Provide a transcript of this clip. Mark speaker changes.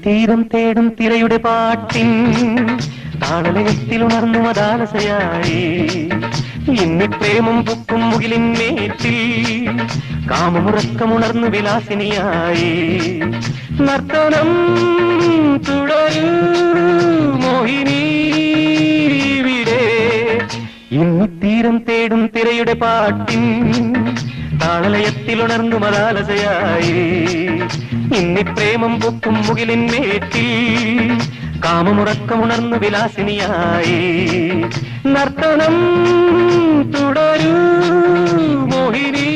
Speaker 1: ഇന്നിത്തീരം തേടും തിരയുടെ പാട്ടിൻ താളലയത്തിൽ ഉണർന്നു മതാലസയായി ഇന്നി പ്രേമം പൊക്കും മുകിലിൻ മേറ്റിൽ കാമമുറക്കമുണർന്നു വിലാസിനിയായി നർത്തനം തുടരൂ മോഹിനി ഇവിടെ ഇന്നിത്തീരം തേടും തിരയുടെ പാട്ടിൻ താളലയത്തിൽ ഉണർന്നു മതാലസയായി ഇന്നി പ്രേമം പൊക്കും മുകിലിൻ മേറ്റിൽ കാമമുറക്കമുണർന്നു വിലാസിനിയായി നർത്തനം തുടരൂ മോഹിനി